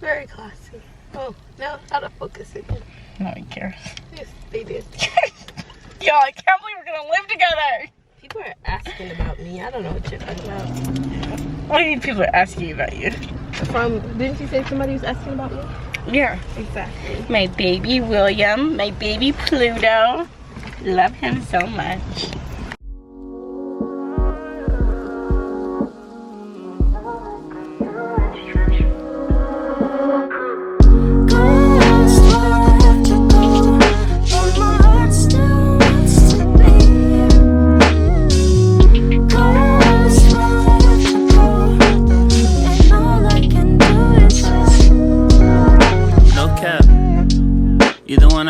Very classy. Oh, now out of focus again. No one cares. Yes, they did. Yo, I can't believe we're gonna live together. People are asking about me. I don't know what you're talking about. What do you mean people are asking about you? Didn't you say somebody was asking about me? Yeah, exactly. My baby William, my baby Pluto. Love him so much.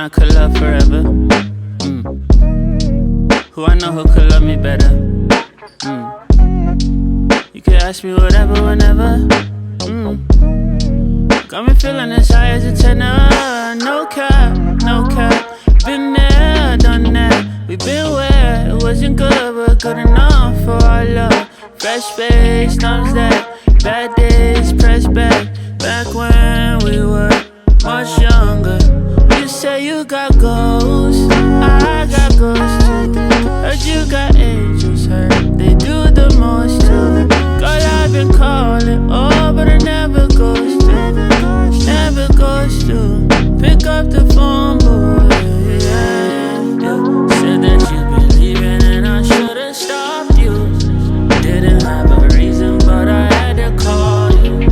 I could love forever. Who I know who could love me better. You could ask me whatever, whenever. Got me feeling as high as a tenor. No cap, no cap. Been there, done that. We been where it wasn't good, but good enough for our love. Fresh space, thumbs that. Bad days, press back. Back when we were much younger. You say you got ghosts, I got ghosts too. Heard you got angels, heard they do the most too. Girl, I've been calling, oh, but it never goes through. Never goes through. Pick up the phone, boy, yeah. Said that you'd be leaving and I should've stopped you. Didn't have a reason, but I had to call you.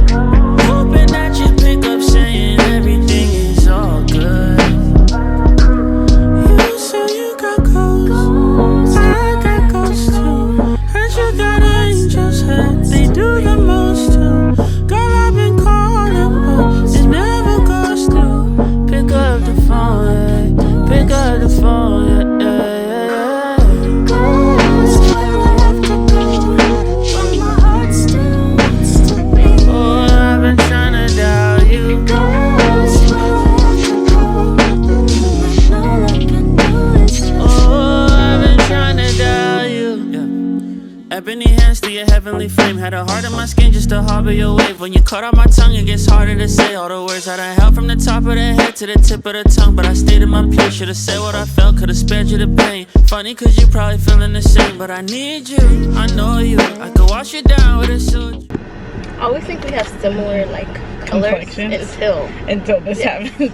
Hoping that you'd pick up saying everything is all good. They do the most too. Girl, I've been calling, but it never goes through. Pick up the phone, yeah. Pick up the phone, yeah, yeah, yeah. Goes where I have to go, but my heart still wants to be. Oh, I've been trying to doubt you. Goes where I have to go, and all I can do is just. Oh, I've been trying to doubt you. Yeah. Ebony hands to your heavenly flame. Had a heart in my skin just to harbor your wave. When you cut out my tongue, it gets harder to say all the words that I held from the top of the head to the tip of the tongue. But I stayed in my place, should've said what I felt, could've spared you the pain. Funny cause you probably feeling the same, but I need you, I know you. I could wash you down with a suit. I always think we have similar like colors until this happens.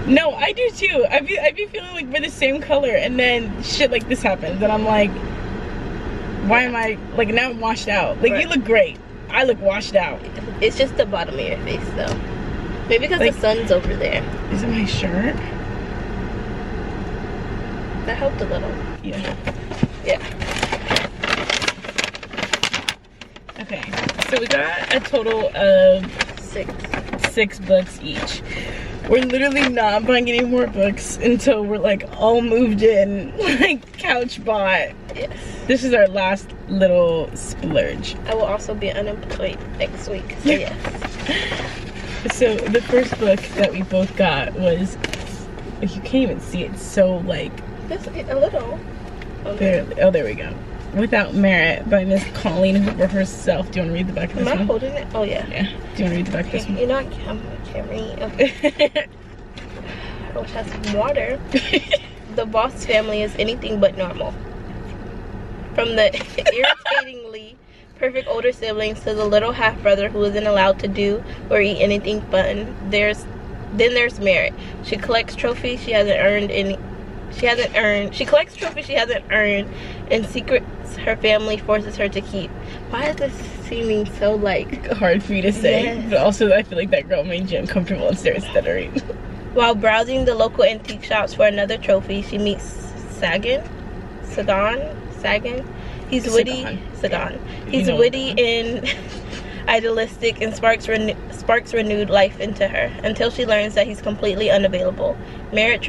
No, I do too. I be feeling like we're the same color, and then shit like this happens, and I'm like, why am I, like, now I'm washed out. Like, right. You look great. I look washed out. It's just the bottom of your face, though. Maybe because like, the sun's over there. Is it my shirt? That helped a little. Yeah. Yeah. Okay. So we got a total of 6 books each. We're literally not buying any more books until we're like all moved in, like couch bought. Yes. This is our last little splurge. I will also be unemployed next week, so yes. So the first book that we both got was, you can't even see it, so like. Just a little. Okay. There we go. Without Merit by Miss Colleen Hooper herself. Do you want to read the back of this one? Am I holding it? Oh yeah. Yeah. Do you want to read the back of this one? You know I can't read. Okay. I wish I had some water. The Boss family is anything but normal. From the irritatingly perfect older siblings to the little half brother who isn't allowed to do or eat anything fun. Then there's Merit. She collects trophies she hasn't earned. She collects trophies she hasn't earned, and secrets her family forces her to keep. Why is this seeming so like hard for you to say? Yes. But also I feel like that girl made you uncomfortable and started stuttering. While browsing the local antique shops for another trophy, she meets Sagan. He's witty. Sagan. He's witty and idealistic, and sparks renewed life into her until she learns that he's completely unavailable. Merit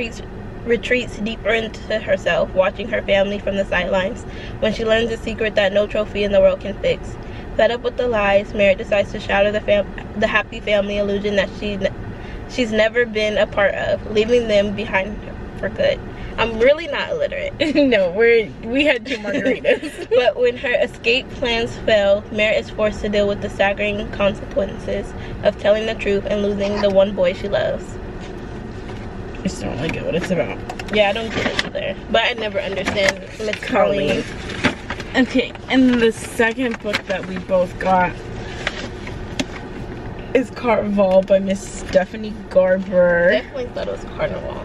retreats deeper into herself, watching her family from the sidelines. When she learns the secret that no trophy in the world can fix, fed up with the lies, Merit decides to shatter the happy family illusion that she's never been a part of, leaving them behind for good. I'm really not illiterate. No, we had 2 margaritas. But when her escape plans fail, Mai'a is forced to deal with the staggering consequences of telling the truth and losing the one boy she loves. I just don't really get what it's about. Yeah, I don't get it either. But I never understand Miss Colleen. Okay, and the second book that we both got is Carnival by Miss Stephanie Garber. Definitely thought it was Carnival.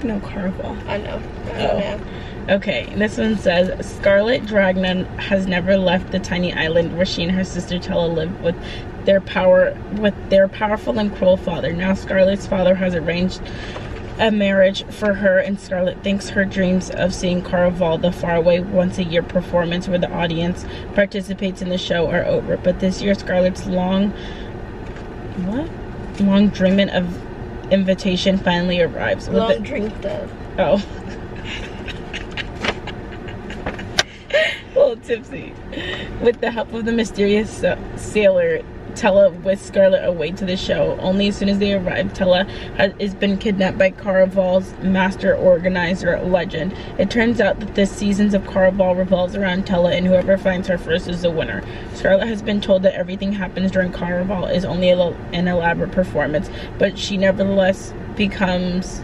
No, Carnival. I know. I don't know. Okay, this one says, Scarlet Dragnon has never left the tiny island where she and her sister Tella lived with their powerful and cruel father. Now Scarlet's father has arranged a marriage for her, and Scarlet thinks her dreams of seeing Carnival, the faraway once-a-year performance where the audience participates in the show, are over. But this year, Scarlet's long dreaming of invitation finally arrives. Long dreamed of. Oh. A little tipsy. With the help of the mysterious sailor, Tella whisks Scarlet away to the show. Only as soon as they arrive, Tella has been kidnapped by Carnival's master organizer, Legend. It turns out that this seasons of Carnival revolves around Tella, and whoever finds her first is the winner. Scarlet has been told that everything happens during Carnival is only an elaborate performance, but she nevertheless becomes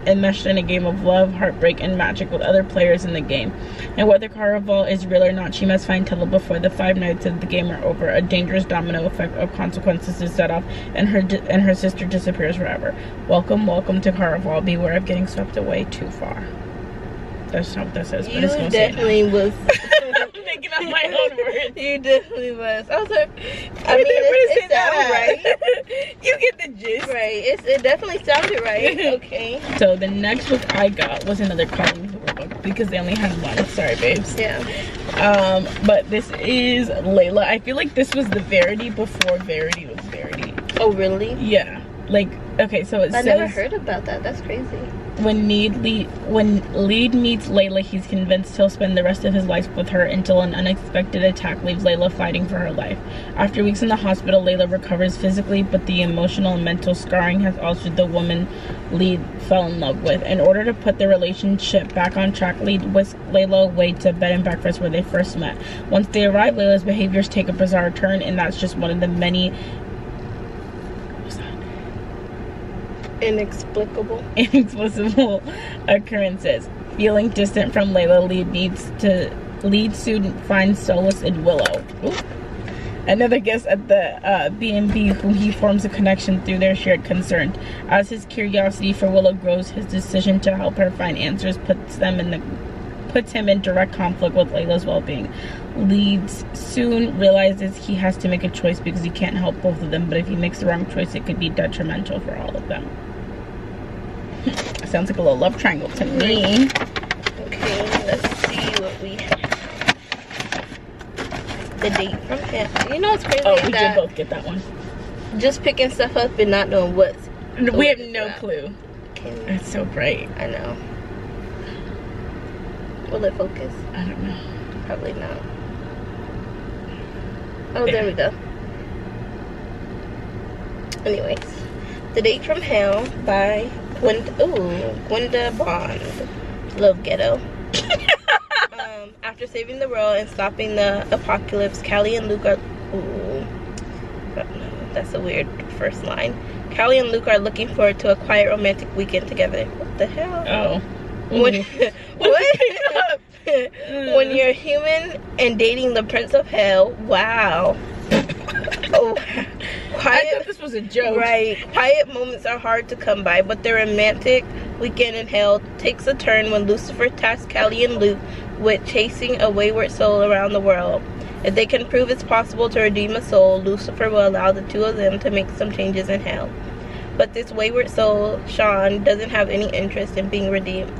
enmeshed in a game of love, heartbreak, and magic with other players in the game. And whether Carnival is real or not, she must find Tella before the 5 nights of the game are over. A dangerous domino effect of consequences is set off, and her sister disappears forever. Welcome to Carnival. Beware of getting swept away too far. That's not what that says, but it's gonna say definitely was making up my own words. You definitely was. I was like, it sounded right. You get the gist. Right. It definitely sounded right. Okay. So the next book I got was another Colleen Hoover book because they only had one. Sorry, babes. Yeah. But this is Layla. I feel like this was the Verity before Verity was Verity. Oh, really? Yeah. Like, okay, so it says... I never heard about that. That's crazy. When Lead meets Layla, he's convinced he'll spend the rest of his life with her until an unexpected attack leaves Layla fighting for her life. After weeks in the hospital, Layla recovers physically, but the emotional and mental scarring has altered the woman Lead fell in love with. In order to put the relationship back on track, Lead whisked Layla away to bed and breakfast where they first met. Once they arrive, Layla's behaviors take a bizarre turn, and that's just one of the many inexplicable occurrences. Feeling distant from Layla, Lead soon finds solace in Willow. Ooh. Another guest at the B&B whom he forms a connection through their shared concern. As his curiosity for Willow grows, his decision to help her find answers puts him in direct conflict with Layla's well-being. Lead soon realizes he has to make a choice because he can't help both of them, but if he makes the wrong choice, it could be detrimental for all of them. Sounds like a little love triangle to me. Okay, let's see what we have. The date from him. You know what's crazy? Oh, we did both get that one. Just picking stuff up and not knowing what's... We have no clue. Okay. It's so bright. I know. Will it focus? I don't know. Probably not. Oh, there we go. Anyways. The Date from Hell by Gwenda Bond. Love ghetto. After saving the world and stopping the apocalypse, Callie and Luke are... Ooh. That's a weird first line. Callie and Luke are looking forward to a quiet romantic weekend together. What the hell? Oh. When you're human and dating the Prince of Hell, wow. Oh, I thought this was a joke. Right. Quiet moments are hard to come by, but the romantic weekend in hell takes a turn when Lucifer tasks Callie and Luke with chasing a wayward soul around the world. If they can prove it's possible to redeem a soul, Lucifer will allow the two of them to make some changes in hell. But this wayward soul, Sean, doesn't have any interest in being redeemed.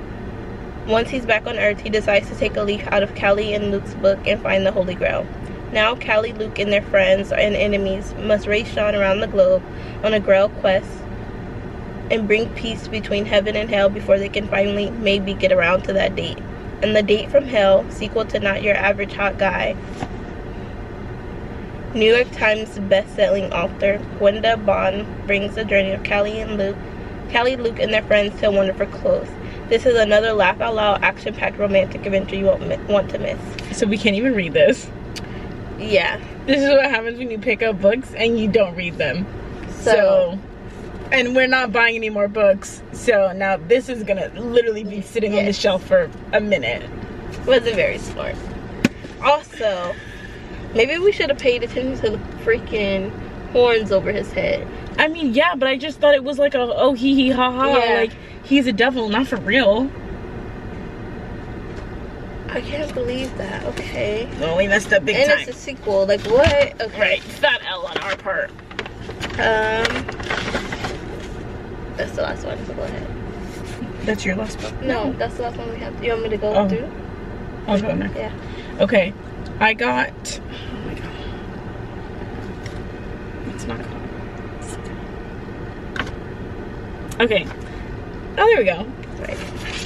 Once he's back on Earth, he decides to take a leaf out of Callie and Luke's book and find the Holy Grail. Now, Callie, Luke, and their friends and enemies must race Sean around the globe on a Grail quest and bring peace between heaven and hell before they can finally maybe get around to that date. And The Date from Hell, sequel to Not Your Average Hot Guy. New York Times best-selling author Gwenda Bond brings the journey of Callie and Luke Callie, Luke, and their friends to one of her clothes. This is another laugh-out-loud, action-packed romantic adventure you won't want to miss. So we can't even read this. Yeah. This is what happens when you pick up books and you don't read them. So and we're not buying any more books. So now this is gonna literally be sitting on the shelf for a minute. Wasn't very smart. Also, maybe we should have paid attention to the freaking horns over his head. I mean, yeah, but I just thought it was like a oh hee hee ha ha. Yeah. Like he's a devil, not for real. I can't believe that. Okay. Well, we messed up big and time. It's a sequel. Like what? Okay. Right. Fat L on our part. That's the last one. So go ahead. That's your last book? No, that's the last one we have. You want me to go through? I'll go next. Yeah. Okay. I got. Oh my god. It's not gone. Okay. Oh, there we go. Right.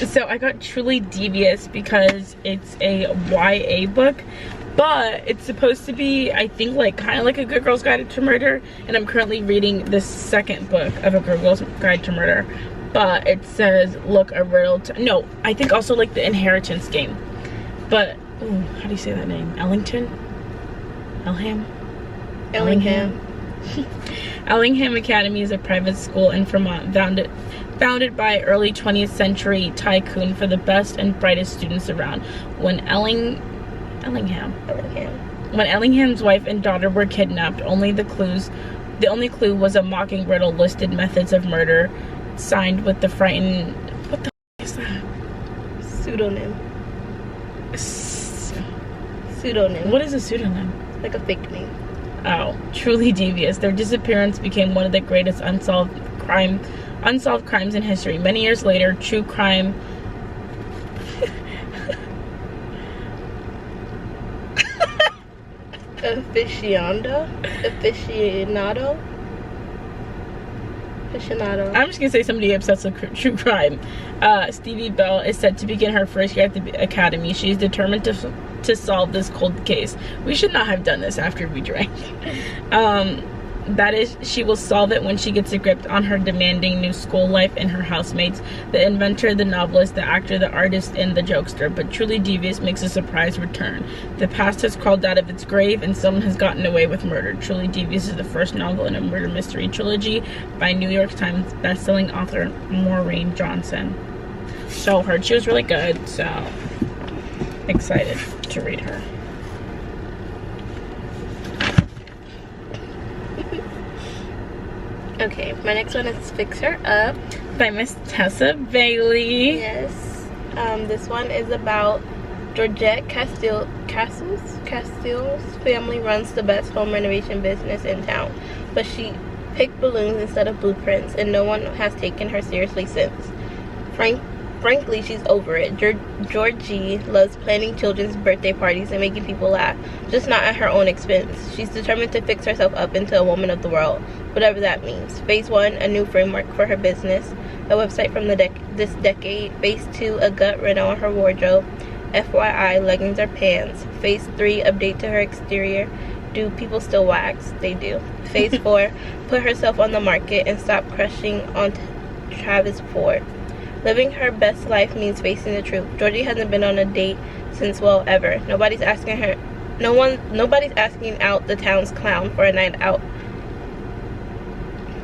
So I got Truly Devious because it's a YA book, but it's supposed to be, I think, like kind of like a Good Girl's Guide to Murder, and I'm currently reading the second book of A Good Girl's Guide to Murder. But it says, look, a riddle to, no, I think also like the Inheritance Game. But, ooh, how do you say that name? Ellington? Ellingham? Ellingham Academy is a private school in Vermont founded by early 20th century tycoon for the best and brightest students around. When Ellingham's wife and daughter were kidnapped, the only clue was a mocking riddle listed methods of murder, signed with the frightened. What the f is that? Pseudonym. Pseudonym. What is a pseudonym? Like a fake name. Oh, Truly Devious. Their disappearance became one of the greatest unsolved crimes in history. Many years later, true crime aficionado. I'm just gonna say somebody obsessed with true crime. Stevie Bell is set to begin her first year at the academy. She is determined to solve this cold case. We should not have done this after we drank. That is, she will solve it when she gets a grip on her demanding new school life and her housemates, the inventor, the novelist, the actor, the artist, and the jokester. But Truly Devious makes a surprise return. The past has crawled out of its grave, and someone has gotten away with murder. Truly Devious is the first novel in a murder mystery trilogy by New York Times bestselling author Maureen Johnson. So heard she was really good, so excited to read her. Okay, my next one is Fix Her Up by Miss Tessa Bailey. Yes. This one is about Georgette Castile's family runs the best home renovation business in town, but she picked balloons instead of blueprints, and no one has taken her seriously since. Frankly, she's over it. Georgie loves planning children's birthday parties and making people laugh, just not at her own expense. She's determined to fix herself up into a woman of the world, whatever that means. Phase 1, a new framework for her business, a website from this decade. Phase 2, a gut reno on her wardrobe. FYI, leggings are pants. Phase 3, update to her exterior. Do people still wax? They do. Phase 4, put herself on the market and stop crushing on Travis Ford. Living her best life means facing the truth. Georgie hasn't been on a date since, well, ever. Nobody's asking out the town's clown for a night out.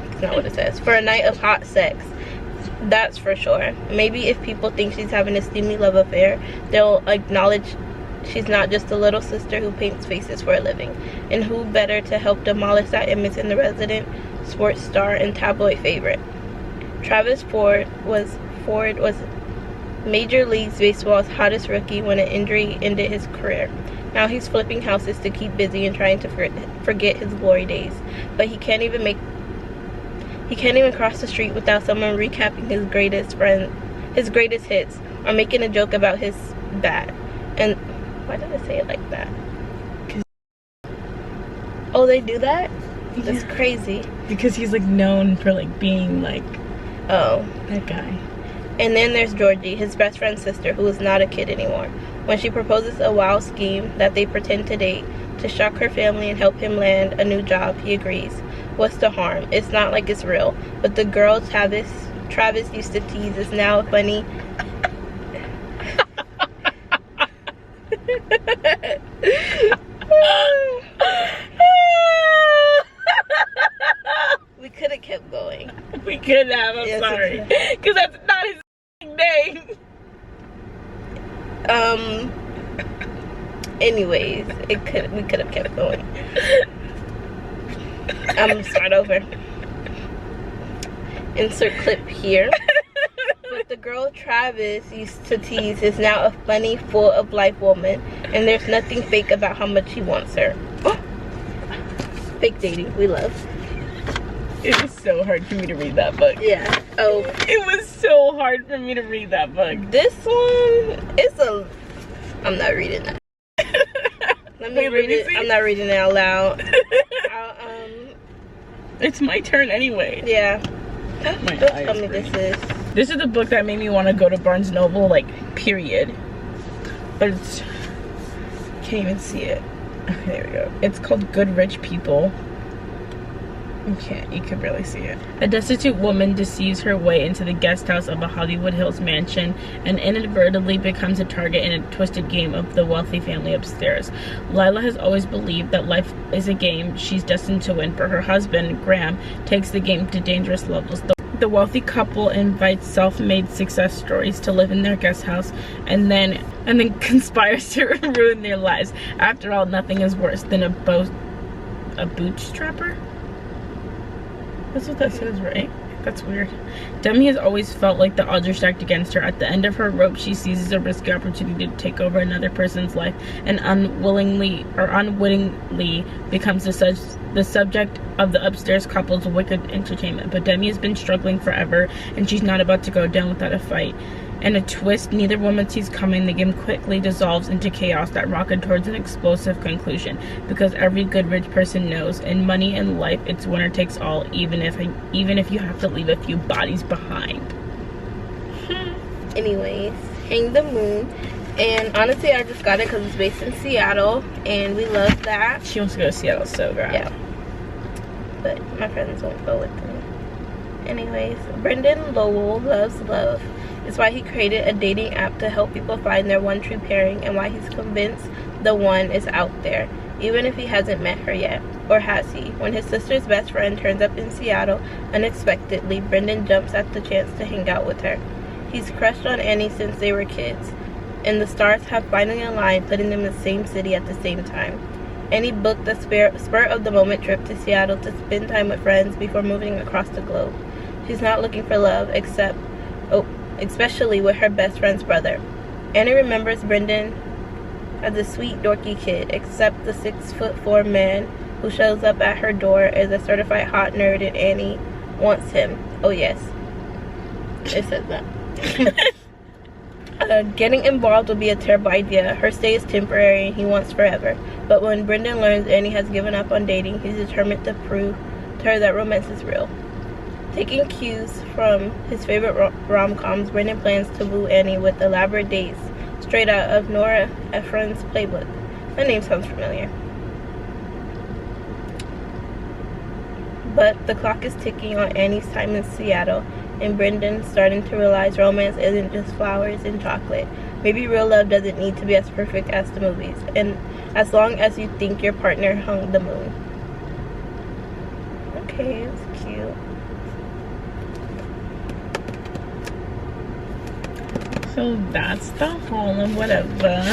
That's not what it says. For a night of hot sex. That's for sure. Maybe if people think she's having a steamy love affair, they'll acknowledge she's not just a little sister who paints faces for a living. And who better to help demolish that image than the resident sports star and tabloid favorite. Travis Ford was Major League Baseball's hottest rookie when an injury ended his career. Now he's flipping houses to keep busy and trying to forget his glory days. But he can't even cross the street without someone recapping his greatest hits, or making a joke about his bat. And why did I say it like that? Oh, they do that? Yeah. That's crazy. Because he's like known for like being like, oh, that guy. And then there's Georgie, his best friend's sister, who is not a kid anymore. When she proposes a wild scheme that they pretend to date to shock her family and help him land a new job, he agrees. What's the harm? It's not like it's real. But the girl Travis Travis used to tease is now a funny. We could have kept going. We could have, I'm Yes, sorry. Because that's not his name. Anyways, we could have kept going. I'm gonna start over. Insert clip here. But the girl Travis used to tease is now a funny, full of life woman, and there's nothing fake about how much he wants her. Fake dating, we love. It was so hard for me to read that book. Yeah. Oh, It was so hard for me to read that book. this one is a. I'm not reading that. Let me read it. see. I'm not reading it out loud. It's my turn anyway. Yeah. My Don't eyes tell me hurt. this is. This is the book that made me want to go to Barnes & Noble, like, period. But it's... Can't even see it. Okay, there we go. It's called Good Rich People. You can barely see it. A destitute woman deceives her way into the guest house of a Hollywood Hills mansion and inadvertently becomes a target in a twisted game of the wealthy family upstairs. Lila has always believed that life is a game she's destined to win, but her husband, Graham, takes the game to dangerous levels. The wealthy couple invites self-made success stories to live in their guest house and then conspires to ruin their lives. After all, nothing is worse than a bootstrapper? That's what that says, right? That's weird. Demi has always felt like the odds are stacked against her. At the end of her rope, she seizes a risky opportunity to take over another person's life and unwittingly becomes the subject of the upstairs couple's wicked entertainment. But Demi has been struggling forever, and she's not about to go down without a fight. And a twist neither woman sees coming, the game quickly dissolves into chaos that rockets towards an explosive conclusion. Because every good rich person knows, in money and life, it's winner takes all, even if you have to leave a few bodies behind. Anyways, Hang the Moon. And honestly, I just got it because it's based in Seattle, and we love that. She wants to go to Seattle so bad. Yeah. But my friends won't go with me. Anyways, Brendan Lowell loves love. It's why he created a dating app to help people find their one true pairing, and why he's convinced the one is out there, even if he hasn't met her yet. Or has he? When his sister's best friend turns up in Seattle unexpectedly, Brendan jumps at the chance to hang out with her. He's crushed on Annie since they were kids, and the stars have finally aligned, putting them in the same city at the same time. Annie booked a spur-of-the-moment trip to Seattle to spend time with friends before moving across the globe. She's not looking for love, especially with her best friend's brother. Annie remembers Brendan as a sweet, dorky kid, except the 6'4" man who shows up at her door is a certified hot nerd, and Annie wants him. Oh yes, it says that. Getting involved would be a terrible idea. Her stay is temporary and he wants forever. But when Brendan learns Annie has given up on dating, he's determined to prove to her that romance is real. Taking cues from his favorite rom-coms, Brendan plans to woo Annie with elaborate dates straight out of Nora Ephron's playbook. That name sounds familiar. But the clock is ticking on Annie's time in Seattle, and Brendan's starting to realize romance isn't just flowers and chocolate. Maybe real love doesn't need to be as perfect as the movies, and as long as you think your partner hung the moon. Okay, it's cute. So that's the haul and whatever.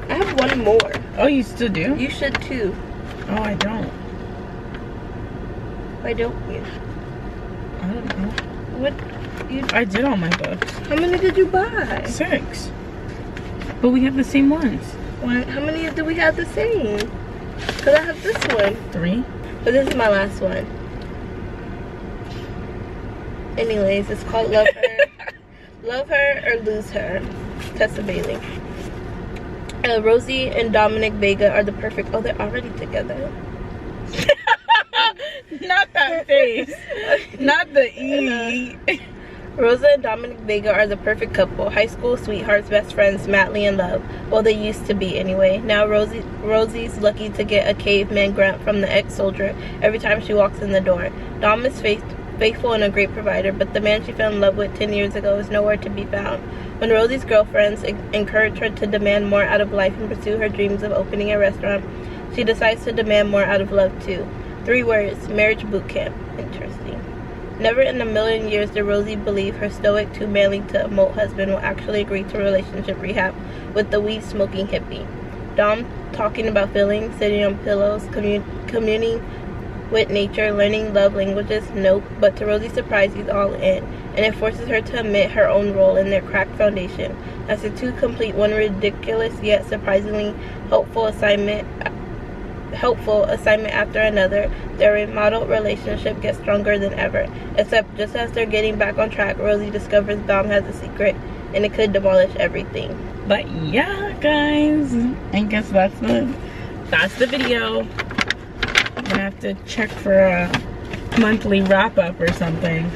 I have one more. Oh, you still do? You should too. Oh, I don't. Why don't you? I don't know. What? I did all my books. How many did you buy? 6. But we have the same ones. How many do we have the same? Because I have this one. 3. But this is my last one. Anyways, it's called Love Her. Love Her or Lose Her. Tessa Bailey. Rosie and Dominic Vega are the perfect... Oh, they're already together. Not that face. Not the E. Rosa and Dominic Vega are the perfect couple. High school sweethearts, best friends, madly in love. Well, they used to be anyway. Now Rosie's lucky to get a caveman grunt from the ex-soldier every time she walks in the door. Dom is faced faithful and a great provider, but the man she fell in love with 10 years ago is nowhere to be found. When Rosie's girlfriends encourage her to demand more out of life and pursue her dreams of opening a restaurant, she decides to demand more out of love too. 3 words: marriage boot camp. Interesting. Never in a million years did Rosie believe her stoic, too manly to emote husband will actually agree to relationship rehab with the weed-smoking hippie. Dom talking about feelings, sitting on pillows, communing with nature, learning love languages. Nope. But to Rosie's surprise, he's all in, and it forces her to admit her own role in their cracked foundation. As the two complete one ridiculous yet surprisingly helpful assignment after another, their remodeled relationship gets stronger than ever. Except just as they're getting back on track, Rosie discovers Dom has a secret, and it could demolish everything. But yeah, guys, I guess that's the video. I'm gonna have to check for a monthly wrap-up or something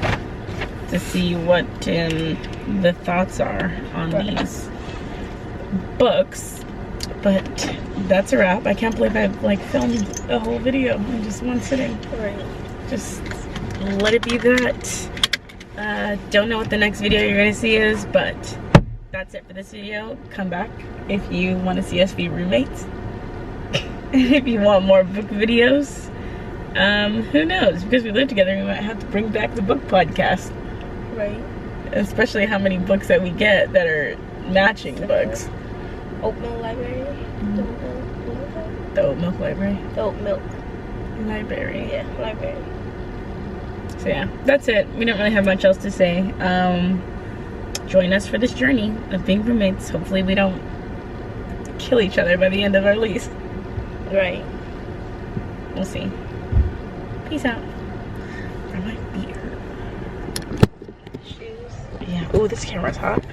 to see what the thoughts are on these books. But that's a wrap. I can't believe I've filmed a whole video in just one sitting. Right. Just let it be that. Don't know what the next video you're gonna see is, but that's it for this video. Come back if you want to see us be roommates. And if you want more book videos, who knows? Because we live together, we might have to bring back the book podcast. Right. Especially how many books that we get that are matching books. Oat Milk Library. The Oat Milk Library. The Oat Milk Library. Yeah, library. So yeah, that's it. We don't really have much else to say. Join us for this journey of being roommates. Hopefully we don't kill each other by the end of our lease. Right. We'll see. Peace out. I might beat her. Shoes. Yeah. Oh, this camera's hot.